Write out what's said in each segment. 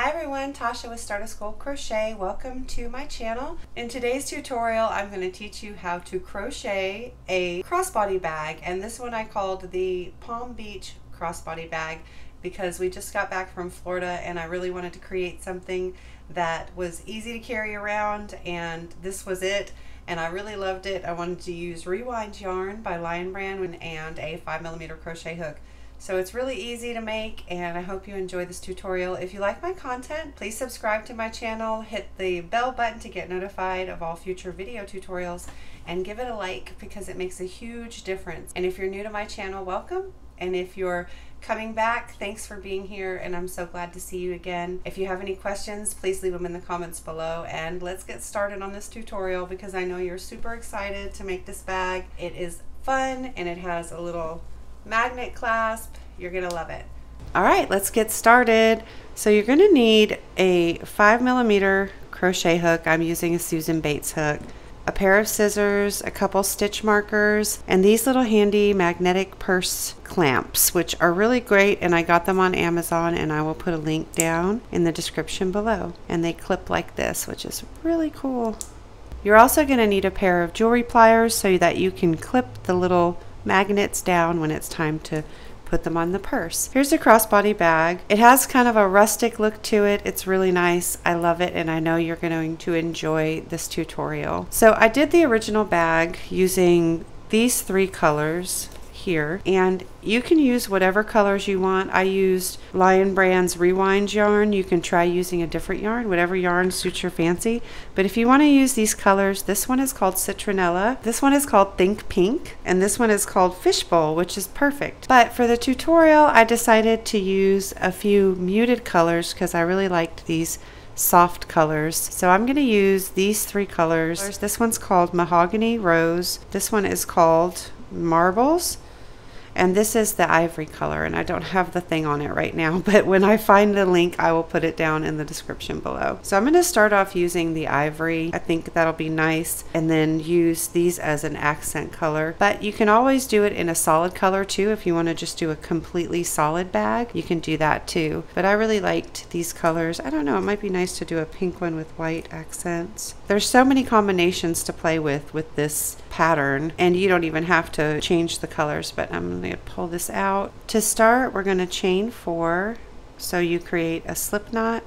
Hi everyone, Tasha with Start a School Crochet. Welcome to my channel. In today's tutorial, I'm going to teach you how to crochet a crossbody bag, and this one I called the Palm Beach Crossbody Bag because we just got back from Florida and I really wanted to create something that was easy to carry around, and this was it. And I really loved it. I wanted to use Rewind yarn by Lion Brand and a 5mm crochet hook. So it's really easy to make, and I hope you enjoy this tutorial. If you like my content, please subscribe to my channel, hit the bell button to get notified of all future video tutorials, and give it a like because it makes a huge difference. And if you're new to my channel, welcome. And if you're coming back, thanks for being here, and I'm so glad to see you again. If you have any questions, please leave them in the comments below, and let's get started on this tutorial because I know you're super excited to make this bag. It is fun and it has a little magnet clasp. You're gonna love it. All right, let's get started. So you're gonna need a 5mm crochet hook. I'm using a Susan Bates hook, a pair of scissors, a couple stitch markers, and these little handy magnetic purse clamps, which are really great, and I got them on Amazon, and I will put a link down in the description below. And they clip like this, which is really cool. You're also going to need a pair of jewelry pliers so that you can clip the little magnets down when it's time to put them on the purse. Here's a crossbody bag. It has kind of a rustic look to it. It's really nice. I love it, and I know you're going to enjoy this tutorial. So I did the original bag using these 3 colors here, and you can use whatever colors you want. I used Lion Brand's Rewind yarn. You can try using a different yarn, whatever yarn suits your fancy. But if you want to use these colors, this one is called Citronella, this one is called Think Pink, and this one is called Fishbowl, which is perfect. But for the tutorial, I decided to use a few muted colors because I really liked these soft colors. So I'm going to use these 3 colors. This one's called Mahogany Rose, this one is called Marbles, and this is the ivory color, and I don't have the thing on it right now, but when I find the link I will put it down in the description below. So I'm going to start off using the ivory. I think that'll be nice, and then use these as an accent color. But you can always do it in a solid color too. If you want to just do a completely solid bag, you can do that too. But I really liked these colors. I don't know, it might be nice to do a pink one with white accents. There's so many combinations to play with this pattern, and you don't even have to change the colors, but I'm going to pull this out. To start, we're going to chain 4. So you create a slip knot,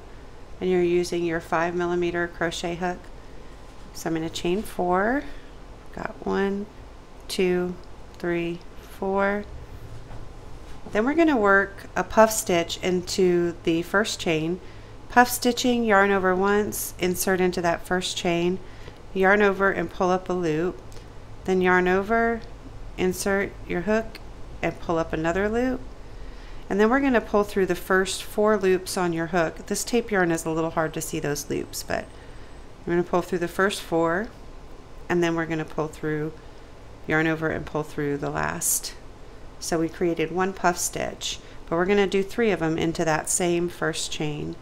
and you're using your 5mm crochet hook. So I'm going to chain 4. Got 1, 2, 3, 4. Then we're going to work a puff stitch into the first chain. Puff stitching, yarn over once, insert into that first chain, yarn over and pull up a loop, then yarn over, insert your hook and pull up another loop, and then we're going to pull through the first 4 loops on your hook. This tape yarn is a little hard to see those loops, but we're going to pull through the first 4, and then we're going to pull through, yarn over and pull through the last. So we created 1 puff stitch, but we're going to do 3 of them into that same first chain.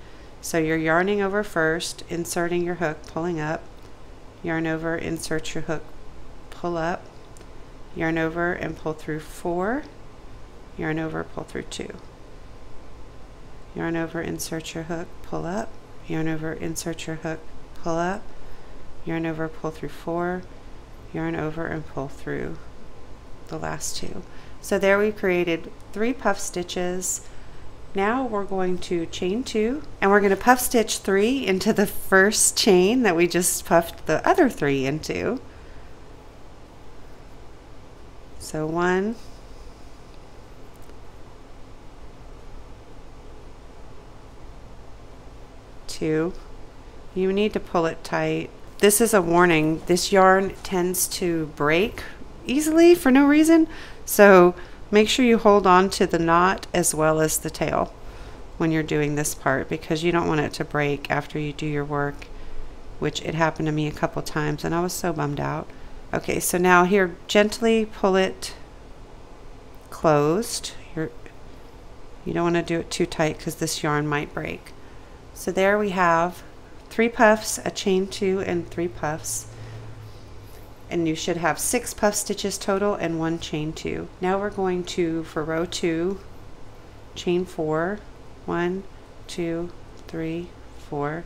So you're yarning over first, inserting your hook, pulling up, yarn over, insert your hook, pull up, yarn over and pull through 4, yarn over, pull through 2, yarn over, insert your hook, pull up, yarn over, insert your hook, pull up, yarn over, pull through 4, yarn over and pull through the last 2. So there we created 3 puff stitches. Now we're going to chain 2, and we're going to puff stitch 3 into the first chain that we just puffed the other 3 into. So 1, 2, you need to pull it tight. This is a warning, this yarn tends to break easily for no reason, so make sure you hold on to the knot as well as the tail when you're doing this part, because you don't want it to break after you do your work, which it happened to me a couple times and I was so bummed out. Okay, so now here, gently pull it closed. You don't want to do it too tight because this yarn might break. So there we have 3 puffs, a chain 2, and 3 puffs. And you should have 6 puff stitches total and 1 chain 2. Now we're going to, for row 2, chain 4, 1, 2, 3, 4.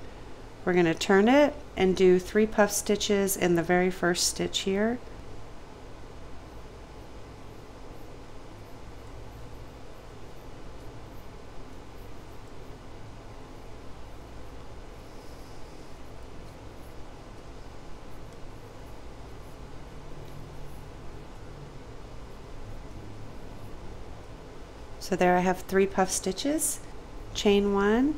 We're going to turn it and do 3 puff stitches in the very first stitch here. So there I have 3 puff stitches, chain 1,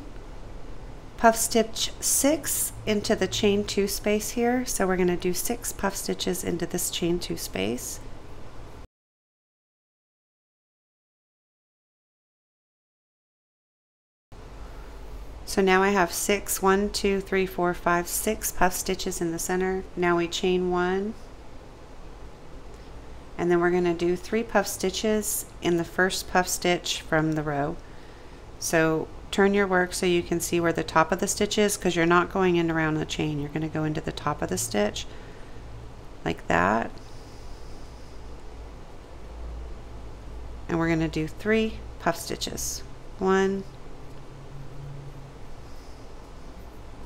puff stitch 6 into the chain 2 space here. So we're going to do 6 puff stitches into this chain 2 space. So now I have 6, 1, 2, 3, 4, 5, 6 puff stitches in the center. Now we chain 1. And then we're going to do 3 puff stitches in the first puff stitch from the row. So turn your work so you can see where the top of the stitch is, because you're not going in around the chain. You're going to go into the top of the stitch like that. And we're going to do 3 puff stitches. 1,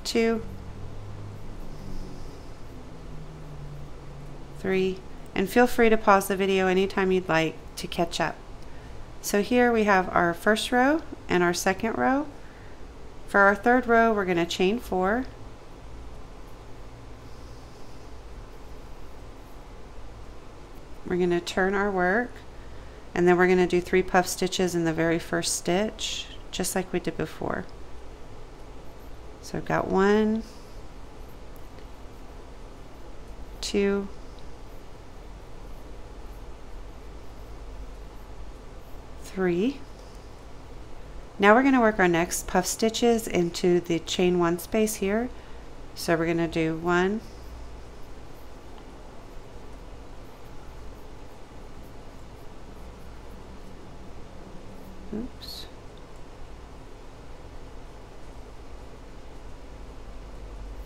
2, 3. And feel free to pause the video anytime you'd like to catch up. So here we have our first row and our second row. For our third row, we're going to chain 4. We're going to turn our work, and then we're going to do 3 puff stitches in the very first stitch, just like we did before. So I've got 1, 2, 3. Now we're going to work our next puff stitches into the chain 1 space here. So we're going to do 1,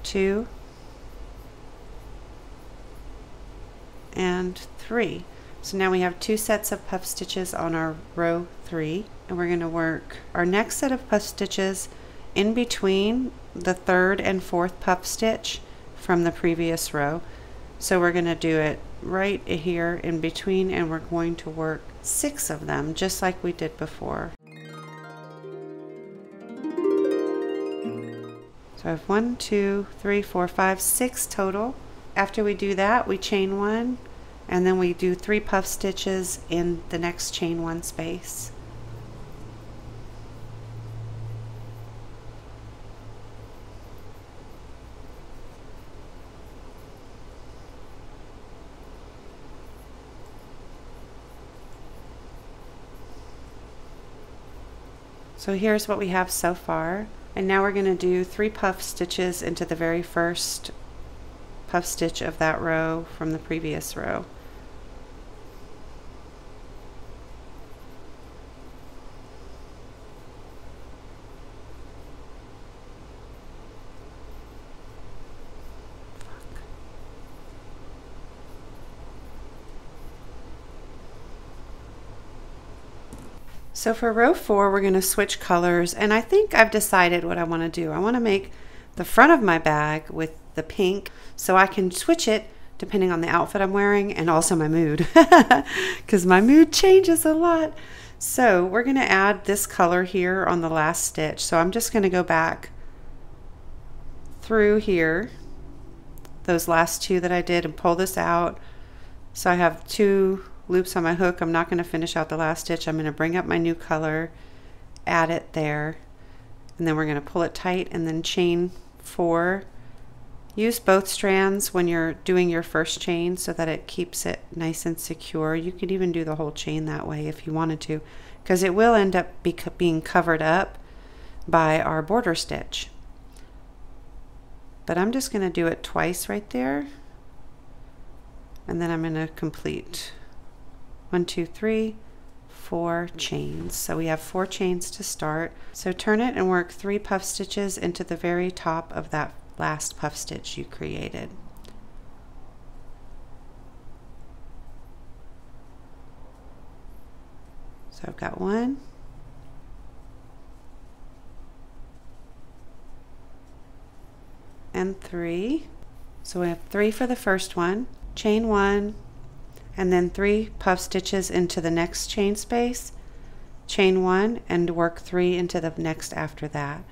2, and 3. So now we have 2 sets of puff stitches on our row 3, and we're going to work our next set of puff stitches in between the 3rd and 4th puff stitch from the previous row. So we're going to do it right here in between, and we're going to work 6 of them just like we did before. So I have 1, 2, 3, 4, 5, 6 total. After we do that, we chain 1, and then we do 3 puff stitches in the next chain 1 space. So here's what we have so far, and now we're going to do 3 puff stitches into the very first puff stitch of that row from the previous row. So for row 4, we're going to switch colors, and I think I've decided what I want to do. I want to make the front of my bag with the pink, so I can switch it depending on the outfit I'm wearing and also my mood, because my mood changes a lot. So we're going to add this color here on the last stitch. So I'm just going to go back through here, those last 2 that I did, and pull this out. So I have 2 loops on my hook. I'm not going to finish out the last stitch. I'm going to bring up my new color, add it there, and then we're going to pull it tight and then chain 4. Use both strands when you're doing your first chain so that it keeps it nice and secure. You could even do the whole chain that way if you wanted to, because it will end up being covered up by our border stitch. But I'm just going to do it twice right there, and then I'm going to complete 1, 2, 3, 4 chains. So we have 4 chains to start. So turn it and work 3 puff stitches into the very top of that last puff stitch you created. So I've got 1, and 3. So we have 3 for the first one, chain 1, and then 3 puff stitches into the next chain space, chain 1, and work 3 into the next after that.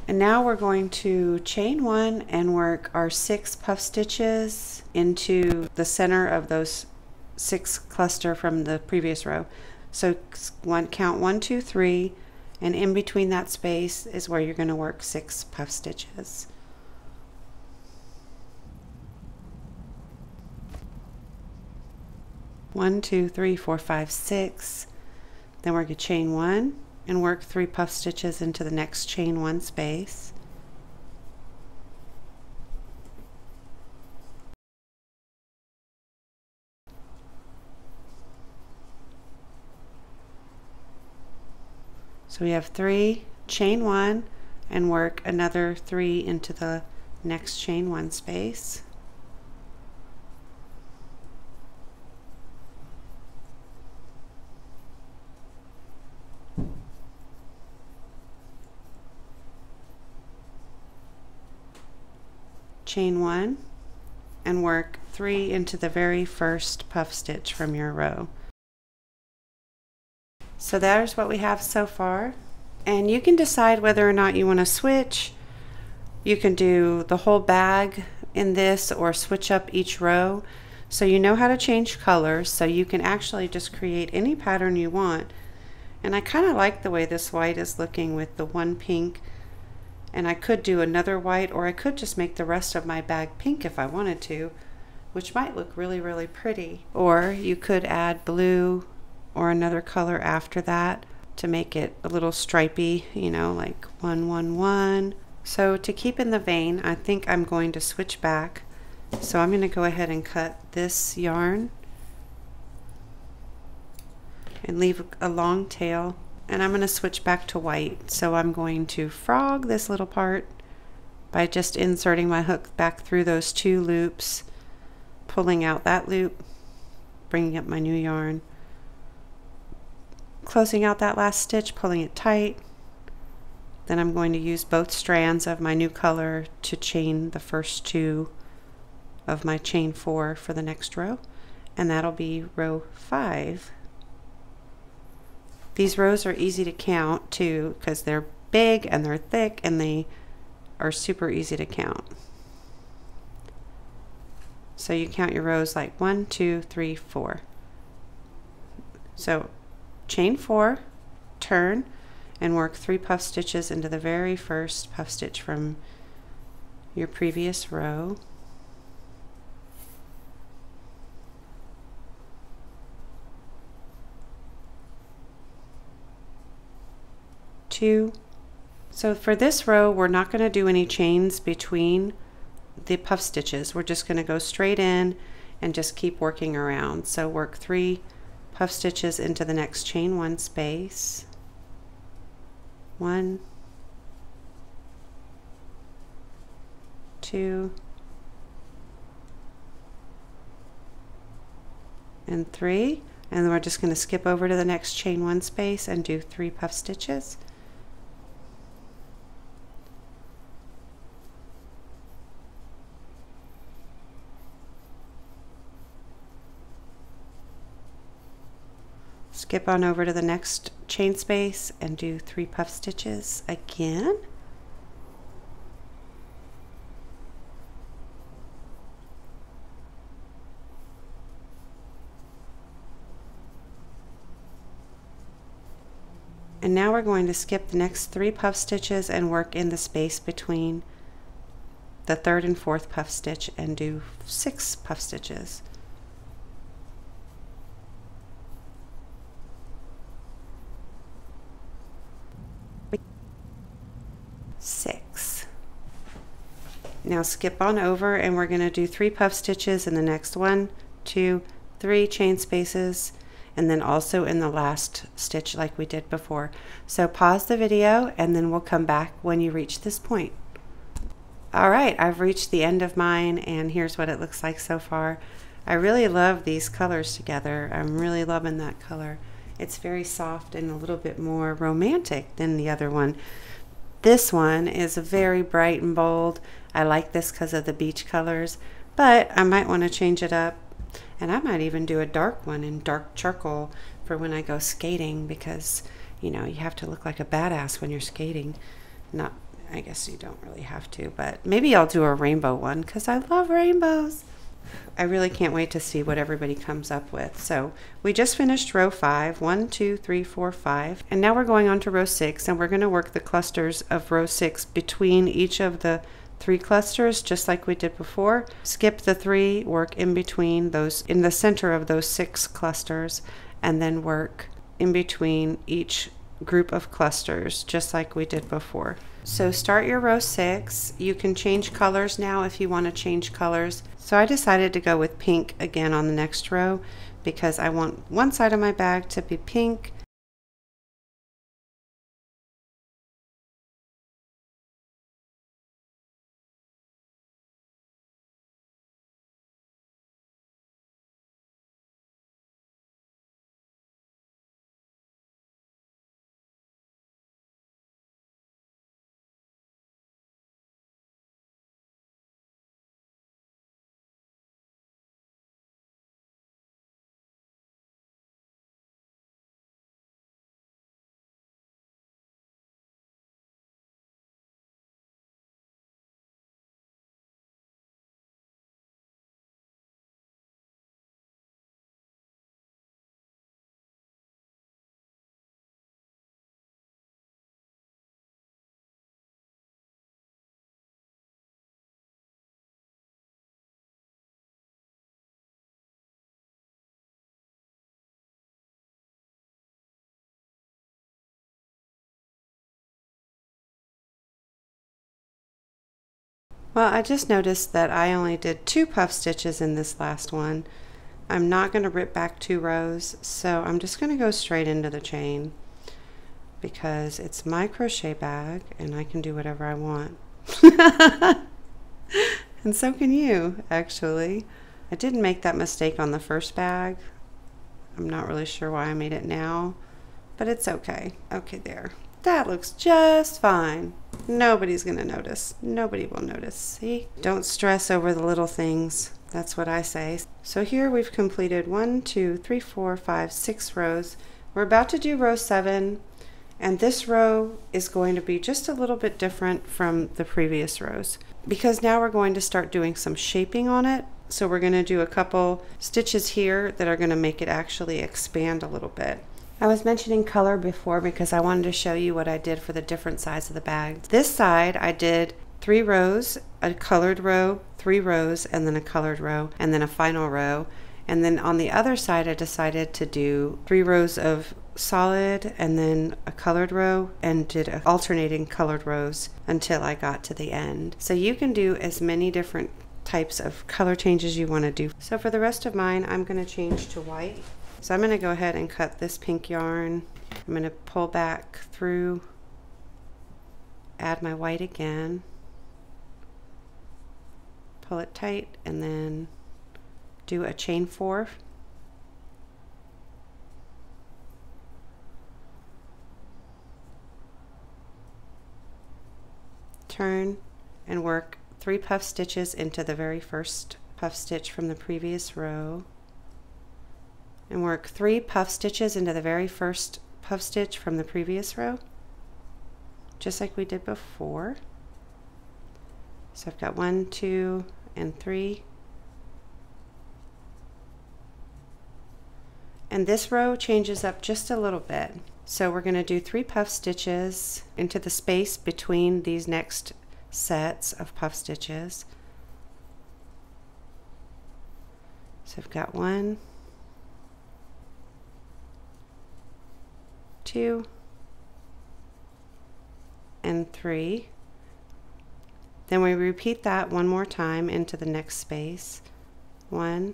And now we're going to chain 1 and work our 6 puff stitches into the center of those 6 cluster from the previous row. So count 1, 2, 3, and in between that space is where you're going to work 6 puff stitches. One, 2, 3, 4, 5, 6. Then we're going to chain 1 and work 3 puff stitches into the next chain 1 space. So we have 3, chain 1, and work another 3 into the next chain 1 space. Chain 1 and work 3 into the very first puff stitch from your row. So there's what we have so far, and you can decide whether or not you want to switch. You can do the whole bag in this or switch up each row, so you know how to change colors, so you can actually just create any pattern you want. And I kind of like the way this white is looking with the one pink, and I could do another white, or I could just make the rest of my bag pink if I wanted to, which might look really pretty. Or you could add blue or another color after that to make it a little stripy, you know, like 1, 1, 1. So to keep in the vein, I think I'm going to switch back. So I'm going to go ahead and cut this yarn and leave a long tail, and I'm going to switch back to white. So I'm going to frog this little part by just inserting my hook back through those 2 loops, pulling out that loop, bringing up my new yarn, closing out that last stitch, pulling it tight. Then I'm going to use both strands of my new color to chain the first 2 of my chain 4 for the next row, and that'll be row 5. These rows are easy to count too, because they're big and they're thick and they are super easy to count. So you count your rows like 1, 2, 3, 4. So chain 4, turn, and work 3 puff stitches into the very first puff stitch from your previous row. So for this row, we're not going to do any chains between the puff stitches. We're just going to go straight in and just keep working around. So work 3 puff stitches into the next chain 1 space. 1, 2, and 3, and then we're just going to skip over to the next chain 1 space and do 3 puff stitches. Skip on over to the next chain space and do 3 puff stitches again. And now we're going to skip the next 3 puff stitches and work in the space between the 3rd and 4th puff stitch and do 6 puff stitches. 6. Now skip on over and we're going to do 3 puff stitches in the next 1, 2, 3 chain spaces, and then also in the last stitch like we did before. So pause the video and then we'll come back when you reach this point. Alright, I've reached the end of mine and here's what it looks like so far. I really love these colors together. I'm really loving that color. It's very soft and a little bit more romantic than the other one. This one is very bright and bold. I like this because of the beach colors, but I might want to change it up. And I might even do a dark one in dark charcoal for when I go skating, because, you know, you have to look like a badass when you're skating. Not, I guess you don't really have to, but maybe I'll do a rainbow one because I love rainbows. I really can't wait to see what everybody comes up with. So we just finished row 5, 1, 2, 3, 4, 5, and now we're going on to row 6, and we're going to work the clusters of row 6 between each of the 3 clusters, just like we did before. Skip the 3, work in between those, in the center of those 6 clusters, and then work in between each group of clusters, just like we did before. So start your row 6. You can change colors now if you want to change colors. So I decided to go with pink again on the next row because I want one side of my bag to be pink. Well, I just noticed that I only did 2 puff stitches in this last one. I'm not going to rip back 2 rows, so I'm just going to go straight into the chain because it's my crochet bag and I can do whatever I want. And so can you, actually. I didn't make that mistake on the first bag. I'm not really sure why I made it now, but it's okay. Okay, there. That looks just fine. Nobody's gonna notice. Nobody will notice. See? Don't stress over the little things. That's what I say. So here we've completed 1, 2, 3, 4, 5, 6 rows. We're about to do row 7, and this row is going to be just a little bit different from the previous rows because now we're going to start doing some shaping on it. So we're going to do a couple stitches here that are going to make it actually expand a little bit. I was mentioning color before because I wanted to show you what I did for the different sides of the bag. This side I did 3 rows, a colored row, 3 rows, and then a colored row, and then a final row. And then on the other side I decided to do 3 rows of solid and then a colored row, and did alternating colored rows until I got to the end. So you can do as many different types of color changes you want to do. So for the rest of mine I'm going to change to white. So I'm going to go ahead and cut this pink yarn. I'm going to pull back through, add my white again, pull it tight, and then do a chain 4. Turn and work 3 puff stitches into the very first puff stitch from the previous row, and work 3 puff stitches into the very first puff stitch from the previous row, just like we did before. So I've got 1, 2, and 3. And this row changes up just a little bit. So we're going to do 3 puff stitches into the space between these next sets of puff stitches. So I've got 1, 2, and 3. Then we repeat that one more time into the next space. 1,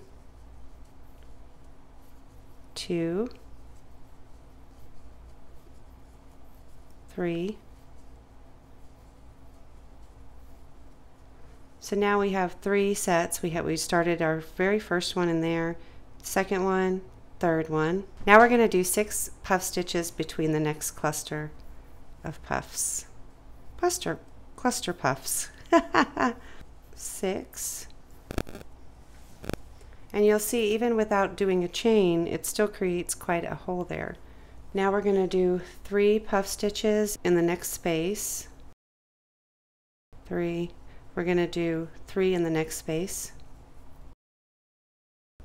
2, 3. So now we have 3 sets. We started our very first one in there, second one, third one. Now we're going to do 6 puff stitches between the next cluster of puffs. cluster puffs. 6. And you'll see even without doing a chain, it still creates quite a hole there. Now we're going to do 3 puff stitches in the next space. 3. We're going to do 3 in the next space.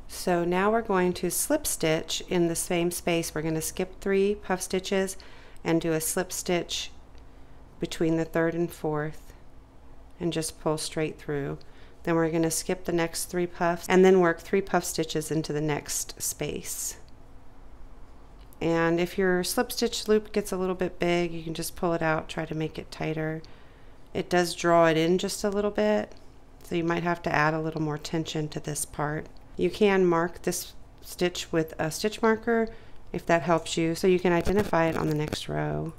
So now we're going to slip stitch in the same space. We're going to skip 3 puff stitches and do a slip stitch between the 3rd and 4th and just pull straight through. Then we're going to skip the next 3 puffs and then work 3 puff stitches into the next space. And if your slip stitch loop gets a little bit big, you can just pull it out, try to make it tighter. It does draw it in just a little bit, so you might have to add a little more tension to this part. You can mark this stitch with a stitch marker if that helps you, so you can identify it on the next row.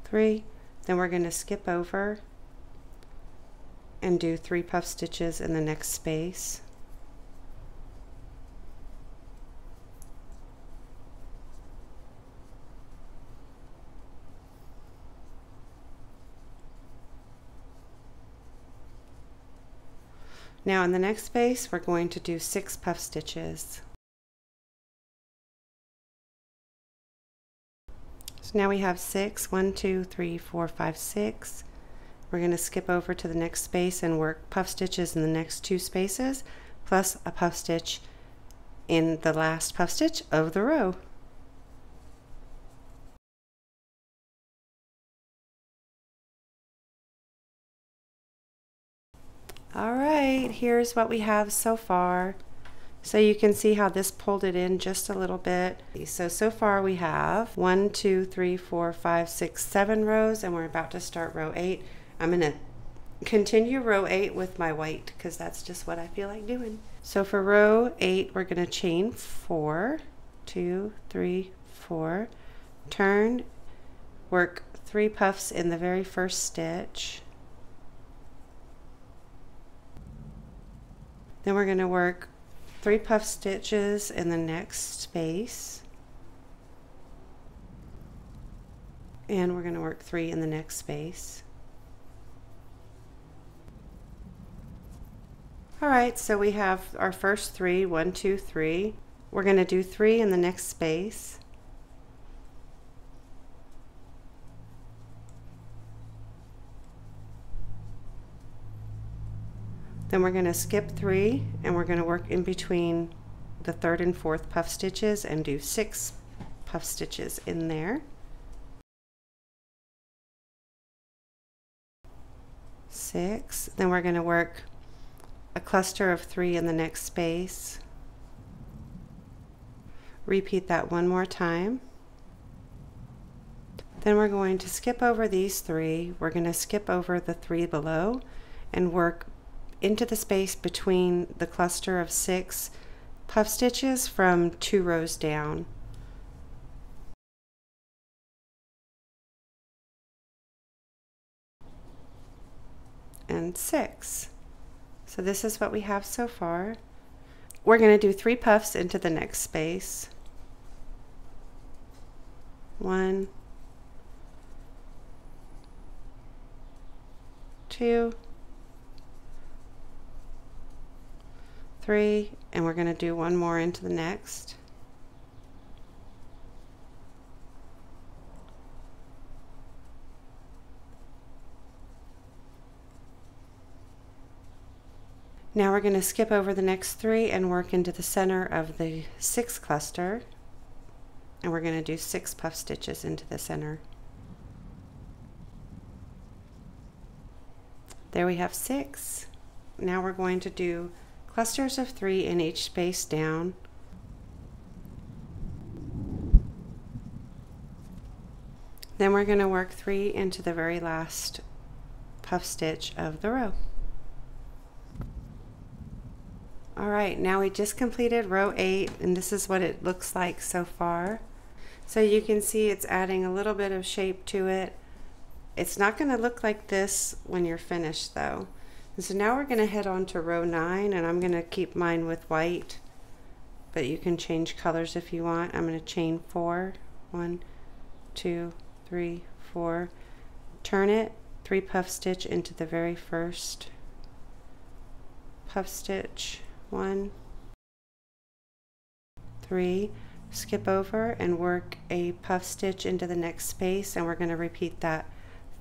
3. Then we're going to skip over and do 3 puff stitches in the next space. Now in the next space, we're going to do 6 puff stitches. So now we have 6, 1, 2, 3, 4, 5, 6. We're going to skip over to the next space and work puff stitches in the next 2 spaces, plus a puff stitch in the last puff stitch of the row. Alright, here's what we have so far. So you can see how this pulled it in just a little bit. So far we have 1, 2, 3, 4, 5, 6, 7 rows, and we're about to start row 8. I'm going to continue row 8 with my white because that's just what I feel like doing. So for row 8, we're going to chain 4, 2, 3, 4, turn, work 3 puffs in the very first stitch. Then we're going to work 3 puff stitches in the next space, and we're going to work 3 in the next space. Alright, so we have our first 3, 1, 2, 3. We're going to do 3 in the next space. Then we're going to skip 3 and we're going to work in between the 3rd and 4th puff stitches and do 6 puff stitches in there. 6. Then we're going to work a cluster of 3 in the next space. Repeat that one more time. Then we're going to skip over these 3. We're going to skip over the 3 below and work into the space between the cluster of 6 puff stitches from 2 rows down. And 6. So this is what we have so far. We're going to do 3 puffs into the next space. 1, 2, 3, and we're going to do 1 more into the next. Now we're going to skip over the next 3 and work into the center of the 6th cluster, and we're going to do 6 puff stitches into the center. There we have 6. Now we're going to do clusters of 3 in each space down. Then we're going to work 3 into the very last puff stitch of the row. Alright, now we just completed row 8, and this is what it looks like so far. So you can see it's adding a little bit of shape to it. It's not going to look like this when you're finished though. And so now we're going to head on to row 9, and I'm going to keep mine with white, but you can change colors if you want. I'm going to chain 4, 1, 2, 3, 4, turn it, 3 puff stitch into the very first puff stitch, 1, 3, skip over and work a puff stitch into the next space, and we're going to repeat that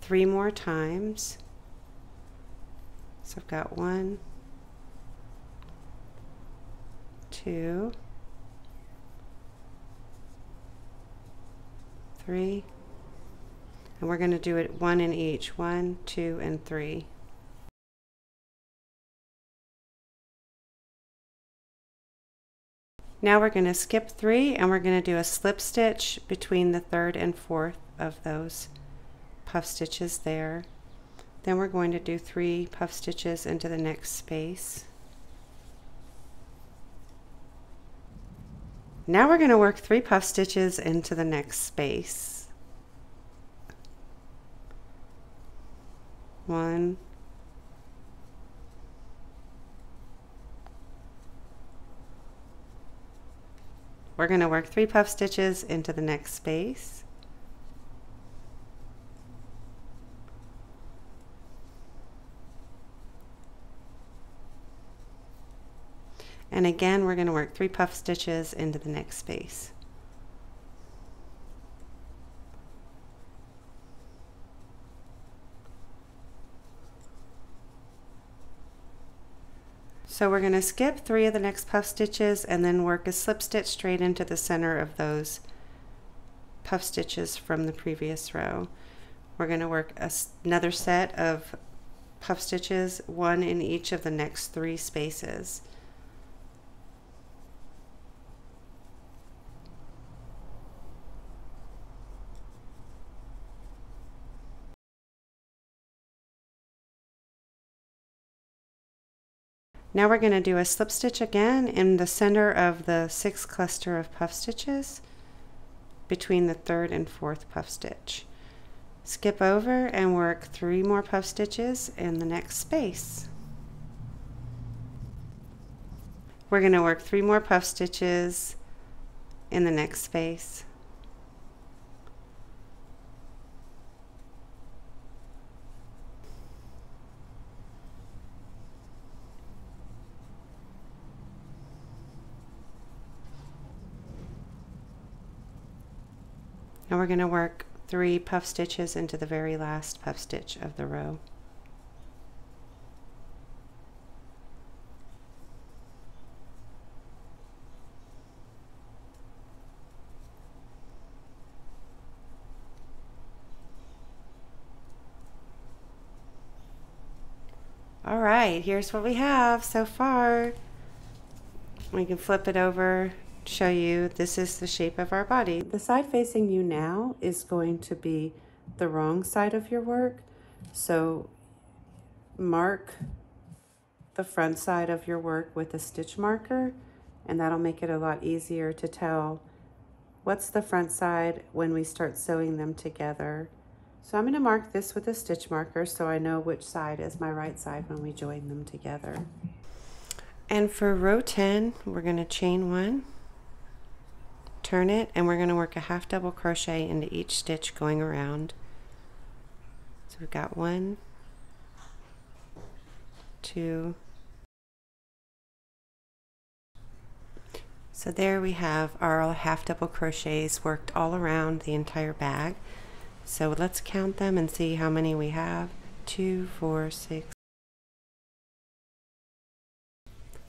3 more times. So I've got 1, 2, 3, and we're going to do it 1 in each, 1, 2, and 3. Now we're going to skip 3 and we're going to do a slip stitch between the 3rd and 4th of those puff stitches there. Then we're going to do 3 puff stitches into the next space. Now we're going to work 3 puff stitches into the next space. 1, 3 puff stitches into the next space. And again, we're going to work 3 puff stitches into the next space. So we're going to skip 3 of the next puff stitches and then work a slip stitch straight into the center of those puff stitches from the previous row. We're going to work another set of puff stitches, 1 in each of the next 3 spaces. Now we're going to do a slip stitch again in the center of the 6th cluster of puff stitches between the 3rd and 4th puff stitch. Skip over and work 3 more puff stitches in the next space. We're going to work 3 more puff stitches in the next space. Now we're going to work 3 puff stitches into the very last puff stitch of the row. All right, here's what we have so far. We can flip it over, show you this is the shape of our body. The side facing you now is going to be the wrong side of your work, so mark the front side of your work with a stitch marker, and that'll make it a lot easier to tell what's the front side when we start sewing them together. So I'm going to mark this with a stitch marker so I know which side is my right side when we join them together. And for row 10, we're going to chain 1, turn it, and we're going to work a half double crochet into each stitch going around. So we've got 1, 2. So there we have our half double crochets worked all around the entire bag. So let's count them and see how many we have. 2, 4, 6.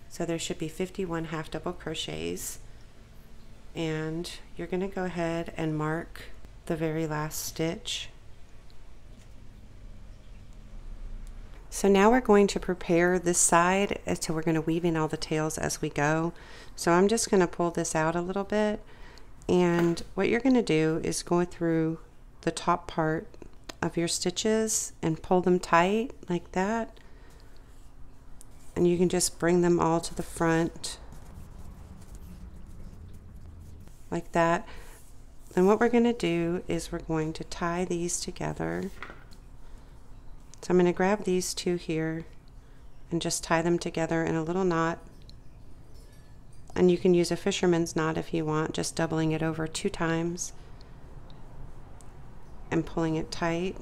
So there should be 51 half double crochets. And you're going to go ahead and mark the very last stitch. So now we're going to prepare this side, so we're going to weave in all the tails as we go. So I'm just going to pull this out a little bit, and what you're going to do is go through the top part of your stitches and pull them tight like that, and you can just bring them all to the front like that. Then what we're going to do is we're going to tie these together. So I'm going to grab these two here and just tie them together in a little knot. And you can use a fisherman's knot if you want, just doubling it over 2 times and pulling it tight.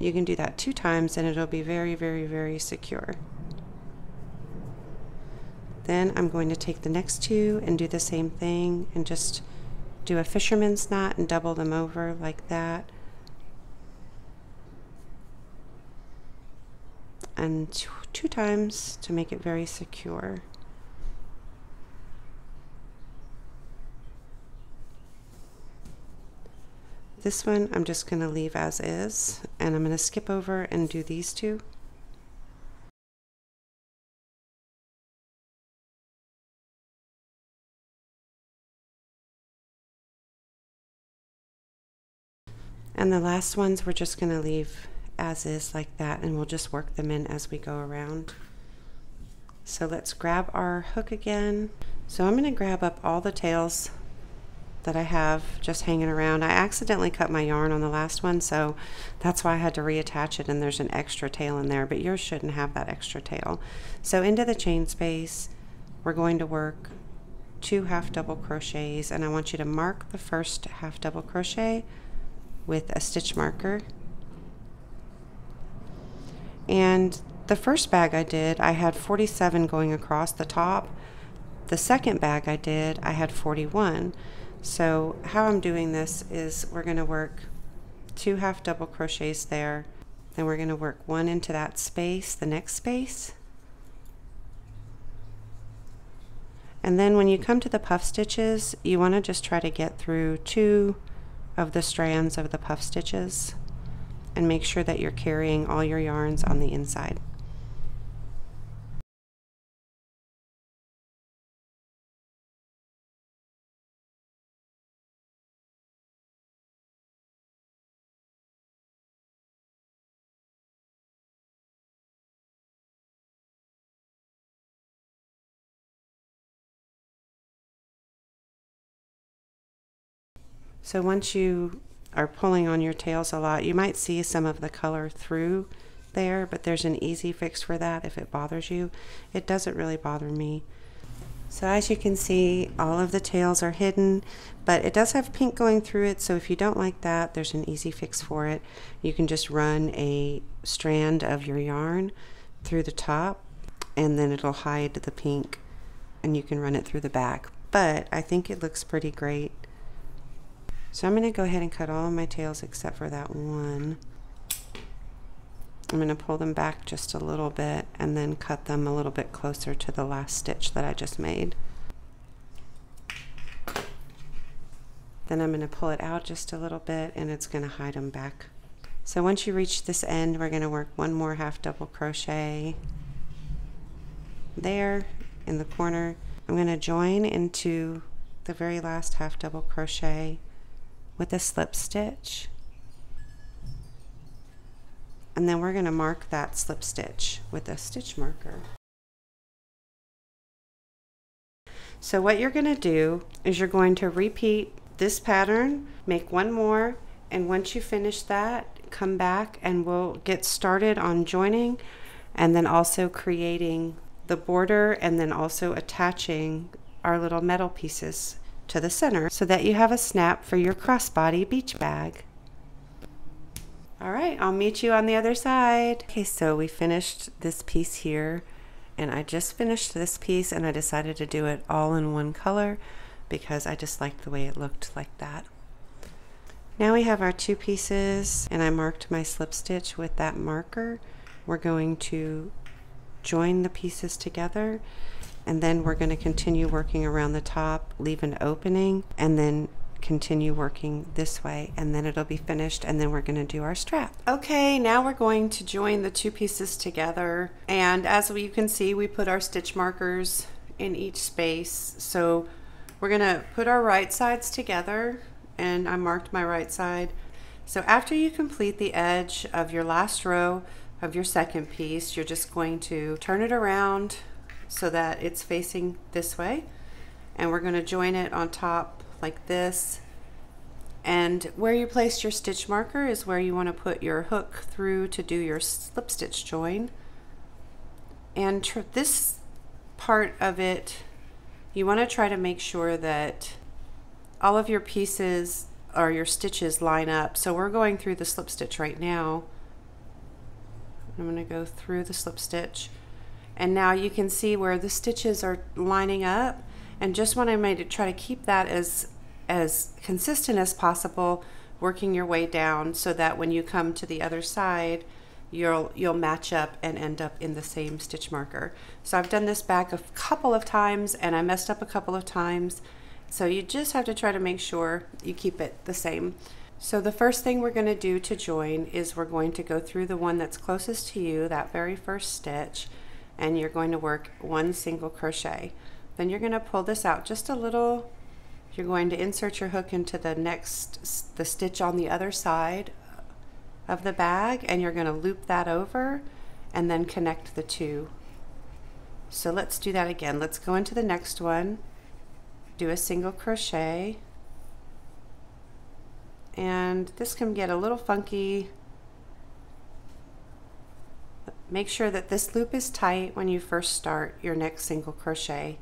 You can do that 2 times and it'll be very, very, very secure. Then I'm going to take the next 2 and do the same thing and just do a fisherman's knot and double them over like that. And 2 times to make it very secure. This one I'm just going to leave as is, and I'm going to skip over and do these 2. And the last ones we're just going to leave as is like that, and we'll just work them in as we go around. So let's grab our hook again. So I'm going to grab up all the tails that I have just hanging around. I accidentally cut my yarn on the last one, so that's why I had to reattach it, and there's an extra tail in there, but yours shouldn't have that extra tail. So into the chain space, we're going to work 2 half double crochets, and I want you to mark the first half double crochet with a stitch marker. And the first bag I did, I had 47 going across the top. The second bag I did, I had 41. So how I'm doing this is we're going to work 2 half double crochets there, then we're going to work 1 into that space, the next space, and then when you come to the puff stitches, you want to just try to get through 2 of the strands of the puff stitches and make sure that you're carrying all your yarns on the inside. So once you are pulling on your tails a lot, you might see some of the color through there, but there's an easy fix for that if it bothers you. It doesn't really bother me. So as you can see, all of the tails are hidden, but it does have pink going through it, so if you don't like that, there's an easy fix for it. You can just run a strand of your yarn through the top, and then it'll hide the pink, and you can run it through the back. But I think it looks pretty great. So I'm going to go ahead and cut all of my tails except for that one. I'm going to pull them back just a little bit and then cut them a little bit closer to the last stitch that I just made. Then I'm going to pull it out just a little bit and it's going to hide them back. So once you reach this end, we're going to work 1 more half double crochet there in the corner. I'm going to join into the very last half double crochet with a slip stitch, and then we're going to mark that slip stitch with a stitch marker. So what you're going to do is you're going to repeat this pattern, make 1 more, and once you finish that, come back and we'll get started on joining and then also creating the border and then also attaching our little metal pieces to the center so that you have a snap for your crossbody beach bag. All right, I'll meet you on the other side. Okay, so we finished this piece here, and I just finished this piece and I decided to do it all in one color because I just liked the way it looked like that. Now we have our 2 pieces and I marked my slip stitch with that marker. We're going to join the pieces together, and then we're going to continue working around the top, leave an opening, and then continue working this way, and then it'll be finished, and then we're going to do our strap. Okay, now we're going to join the 2 pieces together, and as you can see, we put our stitch markers in each space. So we're going to put our right sides together, and I marked my right side. So after you complete the edge of your last row of your second piece, you're just going to turn it around so that it's facing this way, and we're going to join it on top like this, and where you placed your stitch marker is where you want to put your hook through to do your slip stitch join. And this part of it, you want to try to make sure that all of your pieces or your stitches line up. So we're going through the slip stitch right now, I'm going to go through the slip stitch, and now you can see where the stitches are lining up, and just want to try to keep that as consistent as possible, working your way down so that when you come to the other side you'll match up and end up in the same stitch marker. So I've done this bag a couple of times and I messed up a couple of times, so you just have to try to make sure you keep it the same. So the first thing we're going to do to join is we're going to go through the one that's closest to you, that very first stitch, and you're going to work 1 single crochet. Then you're going to pull this out just a little. You're going to insert your hook into the stitch on the other side of the bag, and you're going to loop that over and then connect the two. So let's do that again. Let's go into the next one, do a single crochet, and this can get a little funky. Make sure that this loop is tight when you first start your next single crochet.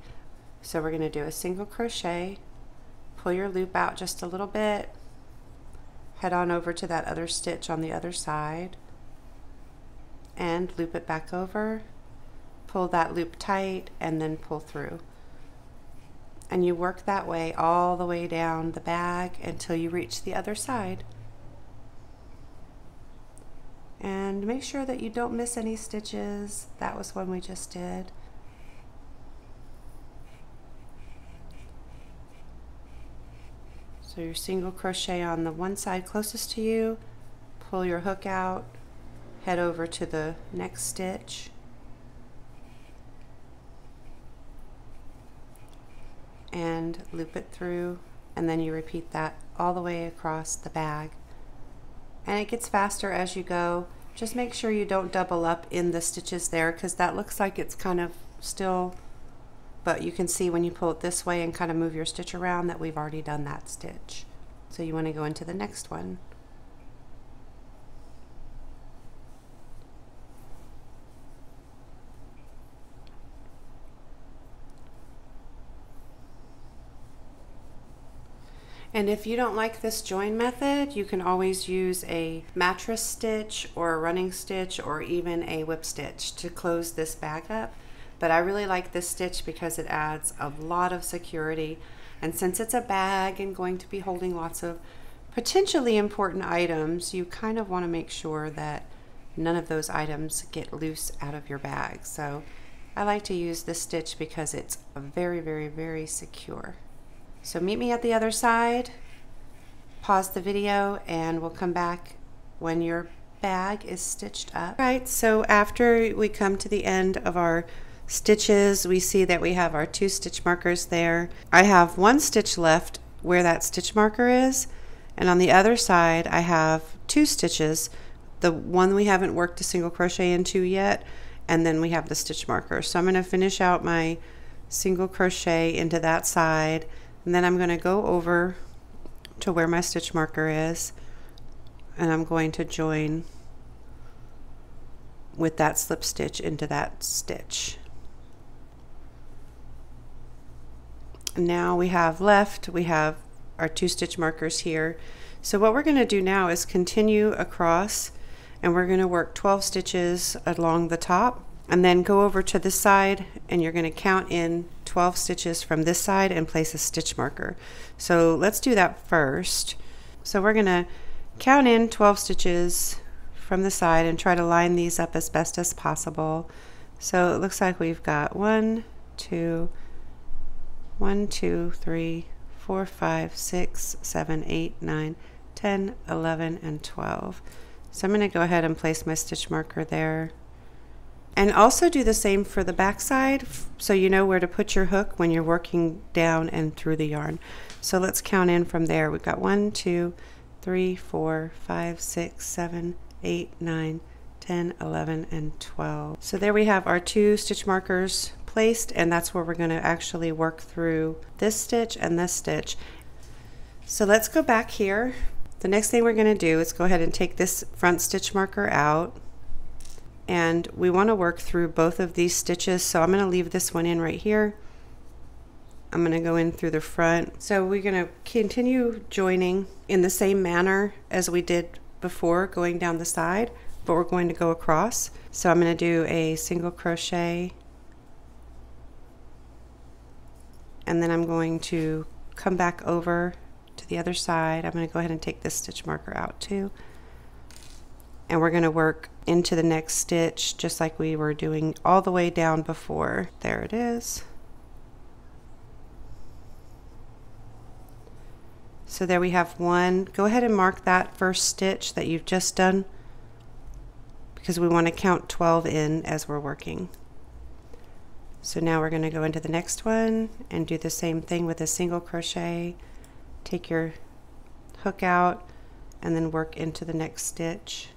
So we're going to do a single crochet, pull your loop out just a little bit, head on over to that other stitch on the other side and loop it back over, pull that loop tight, and then pull through. And you work that way all the way down the bag until you reach the other side. And make sure that you don't miss any stitches. That was one we just did. So your single crochet on the one side closest to you, pull your hook out, head over to the next stitch, and loop it through, and then you repeat that all the way across the bag. And it gets faster as you go. Just make sure you don't double up in the stitches there, because that looks like it's kind of still, but you can see when you pull it this way and kind of move your stitch around that we've already done that stitch. So you want to go into the next one. And if you don't like this join method, you can always use a mattress stitch or a running stitch or even a whip stitch to close this bag up. But I really like this stitch because it adds a lot of security. And since it's a bag and going to be holding lots of potentially important items, you kind of want to make sure that none of those items get loose out of your bag. So I like to use this stitch because it's very, very, very secure. So meet me at the other side, pause the video, and we'll come back when your bag is stitched up. All right, so after we come to the end of our stitches, we see that we have our 2 stitch markers there. I have 1 stitch left where that stitch marker is, and on the other side I have 2 stitches, the one we haven't worked a single crochet into yet, and then we have the stitch marker. So I'm going to finish out my single crochet into that side, and then I'm going to go over to where my stitch marker is, and I'm going to join with that slip stitch into that stitch. Now we have our 2 stitch markers here. So what we're going to do now is continue across, and we're going to work 12 stitches along the top, and then go over to this side, and you're going to count in 12 stitches from this side and place a stitch marker. So let's do that first. So we're going to count in 12 stitches from the side and try to line these up as best as possible. So it looks like we've got 1, 2, 3, 4, 5, 6, 7, 8, 9, 10, 11, and 12. So I'm going to go ahead and place my stitch marker there. And also do the same for the back side, so you know where to put your hook when you're working down and through the yarn. So let's count in from there. We've got 1, 2, 3, 4, 5, 6, 7, 8, 9, 10, 11, and 12. So there we have our 2 stitch markers placed, and that's where we're going to actually work through this stitch and this stitch. So let's go back here. The next thing we're going to do is go ahead and take this front stitch marker out, and we want to work through both of these stitches. So I'm going to leave this one in right here. I'm going to go in through the front. So we're going to continue joining in the same manner as we did before, going down the side, but we're going to go across. So I'm going to do a single crochet, and then I'm going to come back over to the other side. I'm going to go ahead and take this stitch marker out too, and we're going to work into the next stitch just like we were doing all the way down before. There it is. So there we have one. Go ahead and mark that first stitch that you've just done, because we want to count 12 in as we're working. So now we're going to go into the next one and do the same thing with a single crochet. Take your hook out and then work into the next stitch.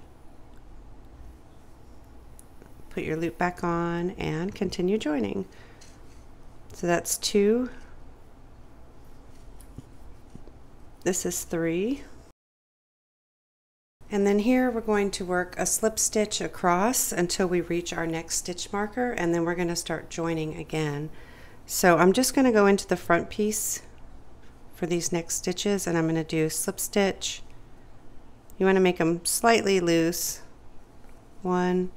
Put your loop back on and continue joining. So that's 2. This is 3. And then here we're going to work a slip stitch across until we reach our next stitch marker, and then we're going to start joining again. So I'm just going to go into the front piece for these next stitches, and I'm going to do slip stitch. You want to make them slightly loose. 1,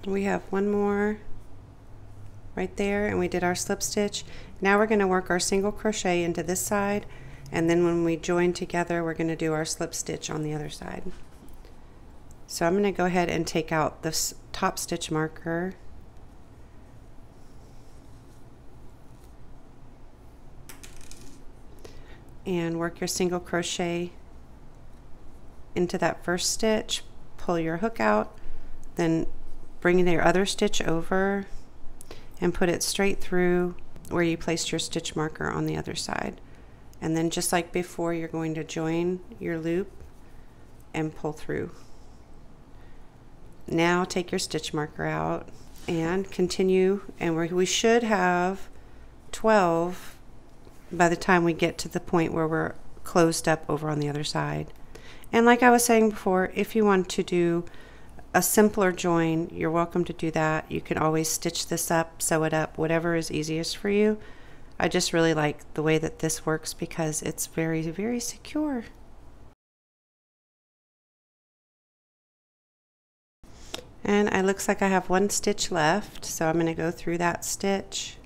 we have one more right there, and we did our slip stitch. Now we're going to work our single crochet into this side, and then when we join together we're going to do our slip stitch on the other side. So I'm going to go ahead and take out this top stitch marker, and work your single crochet into that first stitch, pull your hook out, then bring your other stitch over and put it straight through where you placed your stitch marker on the other side. And then just like before, you're going to join your loop and pull through. Now take your stitch marker out and continue, and we should have 12 by the time we get to the point where we're closed up over on the other side. And like I was saying before, if you want to do a simpler join, you're welcome to do that. You can always stitch this up, sew it up, whatever is easiest for you. I just really like the way that this works because it's very, very secure. And it looks like I have one stitch left, so I'm going to go through that stitch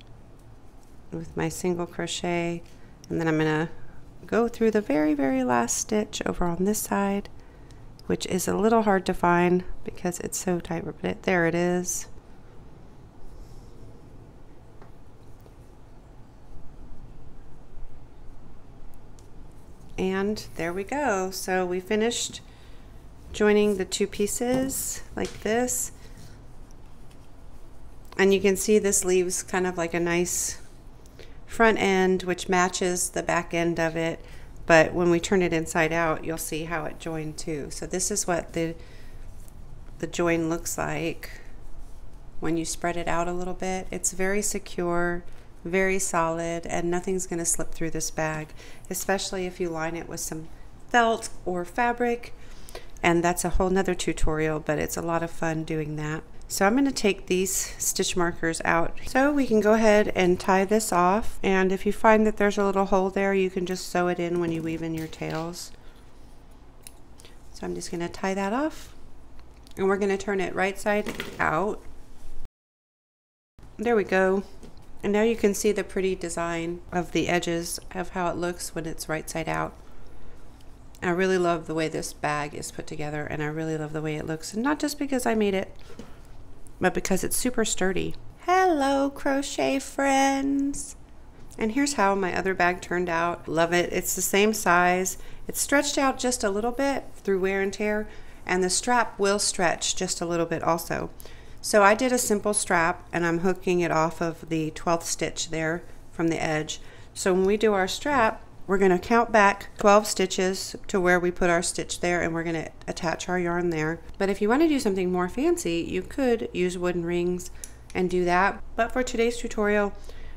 with my single crochet, and then I'm going to go through the very, very last stitch over on this side, which is a little hard to find because it's so tight, but there it is. And there we go. So we finished joining the two pieces like this. And you can see this leaves kind of like a nice front end, which matches the back end of it. But when we turn it inside out, you'll see how it joined too. So this is what the join looks like when you spread it out a little bit. It's very secure, very solid, and nothing's going to slip through this bag, especially if you line it with some felt or fabric. And that's a whole nother tutorial, but it's a lot of fun doing that. So I'm going to take these stitch markers out so we can go ahead and tie this off. And if you find that there's a little hole there, you can just sew it in when you weave in your tails. So I'm just going to tie that off, and we're going to turn it right side out. There we go. And now you can see the pretty design of the edges of how it looks when it's right side out. I really love the way this bag is put together, and I really love the way it looks, and not just because I made it, but because it's super sturdy. Hello, crochet friends! And here's how my other bag turned out. Love it. It's the same size. It's stretched out just a little bit through wear and tear, and the strap will stretch just a little bit also. So I did a simple strap, and I'm hooking it off of the 12th stitch there from the edge. So when we do our strap, we're going to count back 12 stitches to where we put our stitch there, and we're going to attach our yarn there. But if you want to do something more fancy, you could use wooden rings and do that. But for today's tutorial,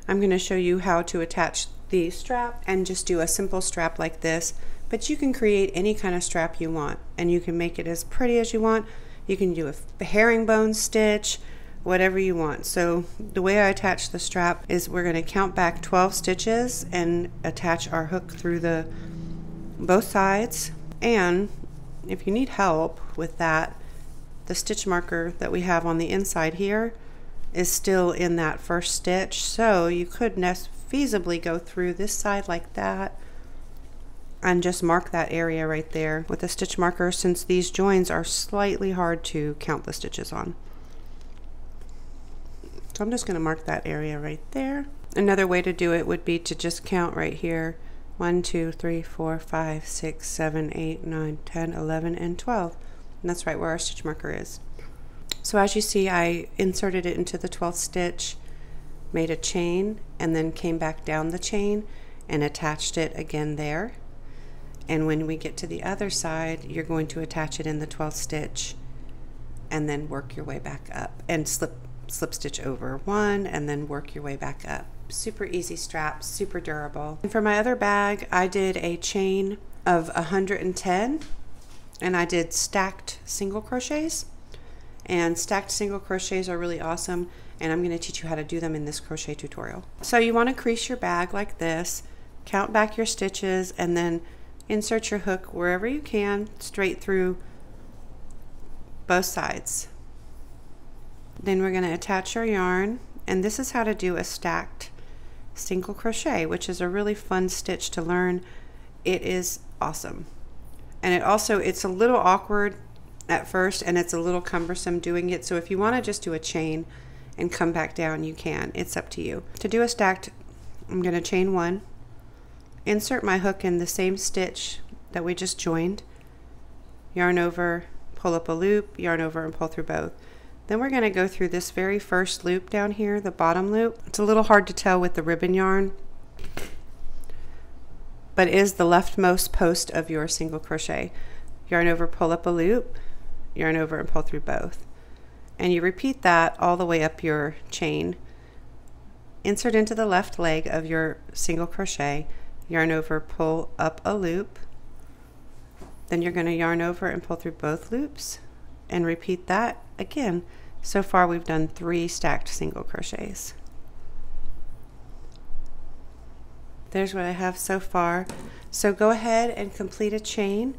I'm going to show you how to attach the strap and just do a simple strap like this. But you can create any kind of strap you want, and you can make it as pretty as you want. You can do a herringbone stitch, whatever you want. So the way I attach the strap is we're going to count back 12 stitches and attach our hook through both sides. And if you need help with that, the stitch marker that we have on the inside here is still in that first stitch, so you could feasibly go through this side like that and just mark that area right there with a stitch marker, since these joins are slightly hard to count the stitches on. So I'm just going to mark that area right there. Another way to do it would be to just count right here: 1, 2, 3, 4, 5, 6, 7, 8, 9, 10, 11, and 12. And that's right where our stitch marker is. So as you see, I inserted it into the 12th stitch, made a chain, and then came back down the chain and attached it again there. And when we get to the other side, you're going to attach it in the 12th stitch and then work your way back up and slip stitch over one and then work your way back up. Super easy strap, super durable. And for my other bag, I did a chain of 110, and I did stacked single crochets. And stacked single crochets are really awesome, and I'm going to teach you how to do them in this crochet tutorial. So you want to crease your bag like this, count back your stitches, and then insert your hook wherever you can, straight through both sides. Then we're going to attach our yarn, and this is how to do a stacked single crochet, which is a really fun stitch to learn. It is awesome. And it's a little awkward at first, and it's a little cumbersome doing it. So if you want to just do a chain and come back down, you can. It's up to you. To do a stacked, I'm going to chain one, insert my hook in the same stitch that we just joined, yarn over, pull up a loop, yarn over, and pull through both. Then we're going to go through this very first loop down here, the bottom loop. It's a little hard to tell with the ribbon yarn, but it is the leftmost post of your single crochet. Yarn over, pull up a loop, yarn over, and pull through both. And you repeat that all the way up your chain. Insert into the left leg of your single crochet, yarn over, pull up a loop. Then you're going to yarn over and pull through both loops and repeat that again. So far we've done 3 stacked single crochets. There's what I have so far. So go ahead and complete a chain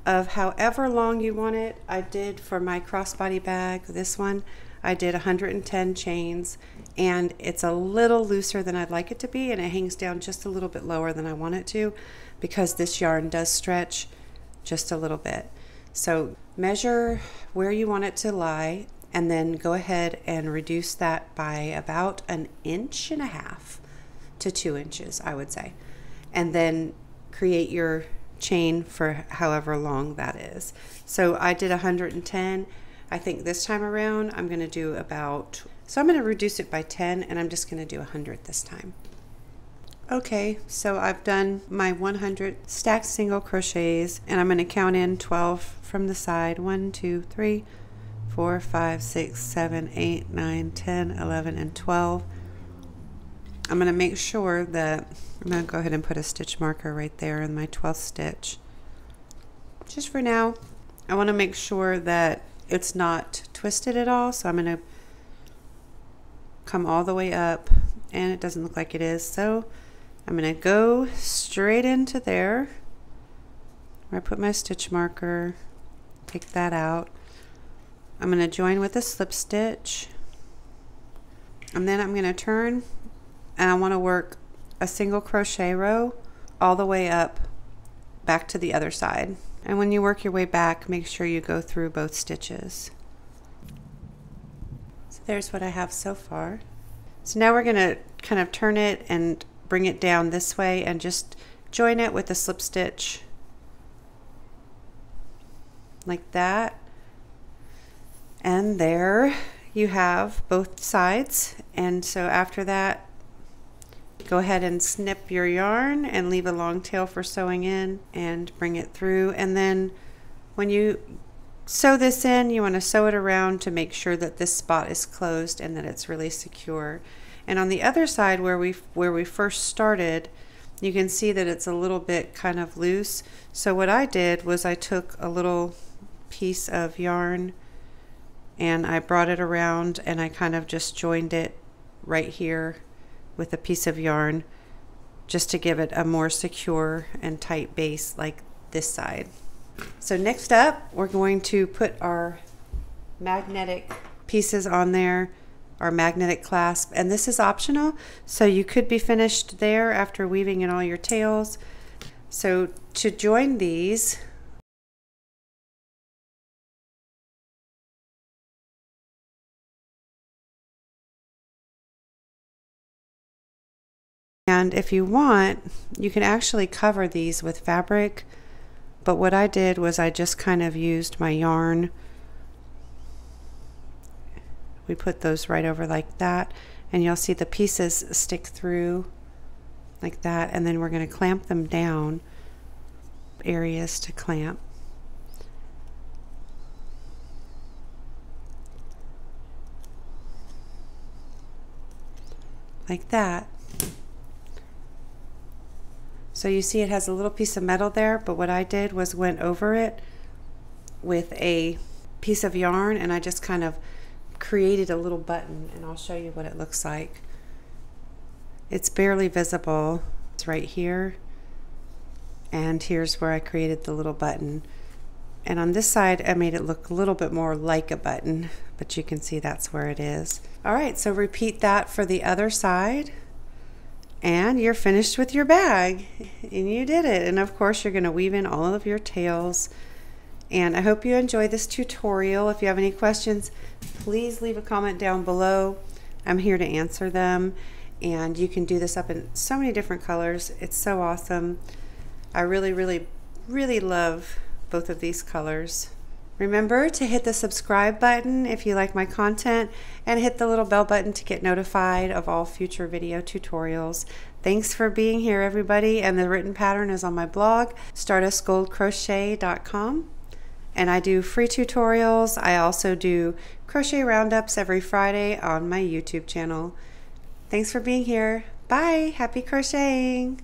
of however long you want it. I did for my crossbody bag, this one, I did 110 chains, and it's a little looser than I'd like it to be, and it hangs down just a little bit lower than I want it to, because this yarn does stretch just a little bit. So measure where you want it to lie, and then go ahead and reduce that by about 1.5 inches to 2 inches, I would say. And then create your chain for however long that is. So I did 110. I think this time around I'm going to do so I'm going to reduce it by 10, and I'm just going to do 100 this time. Okay, so I've done my 100 stacked single crochets, and I'm going to count in 12 from the side. 1, 2, 3, 4, 5, 6, 7, 8, 9, 10, 11, and 12. I'm going to make sure that I'm going to go ahead and put a stitch marker right there in my 12th stitch. Just for now, I want to make sure that it's not twisted at all, so I'm going to come all the way up, and it doesn't look like it is, so I'm going to go straight into there where I put my stitch marker, take that out. I'm going to join with a slip stitch, and then I'm going to turn, and I want to work a single crochet row all the way up back to the other side. And when you work your way back, make sure you go through both stitches. So there's what I have so far. So now we're going to kind of turn it and bring it down this way and just join it with a slip stitch like that. And there you have both sides. And so after that, go ahead and snip your yarn and leave a long tail for sewing in and bring it through. And then when you sew this in, you want to sew it around to make sure that this spot is closed and that it's really secure. And on the other side where we first started, You can see that it's a little bit kind of loose. So what I did was I took a little piece of yarn and I brought it around and I kind of just joined it right here with a piece of yarn just to give it a more secure and tight base like this side. So next up, we're going to put our magnetic pieces on there, our magnetic clasp, and this is optional, so you could be finished there after weaving in all your tails. So to join these, and if you want, you can actually cover these with fabric, but what I did was I just kind of used my yarn. We put those right over like that, and you'll see the pieces stick through like that, and then we're going to clamp them down, areas to clamp. Like that. So you see it has a little piece of metal there, but what I did was went over it with a piece of yarn and I just kind of created a little button, and I'll show you what it looks like. It's barely visible. It's right here, and here's where I created the little button. And on this side I made it look a little bit more like a button, but you can see that's where it is. Alright, so repeat that for the other side. And you're finished with your bag, and you did it. And of course you're going to weave in all of your tails. And I hope you enjoy this tutorial. If you have any questions, please leave a comment down below. I'm here to answer them. And you can do this up in so many different colors. It's so awesome. I really love both of these colors. Remember to hit the subscribe button if you like my content, and hit the little bell button to get notified of all future video tutorials. Thanks for being here, everybody, and the written pattern is on my blog, stardustgoldcrochet.com, and I do free tutorials. I also do crochet roundups every Friday on my YouTube channel. Thanks for being here. Bye. Happy crocheting.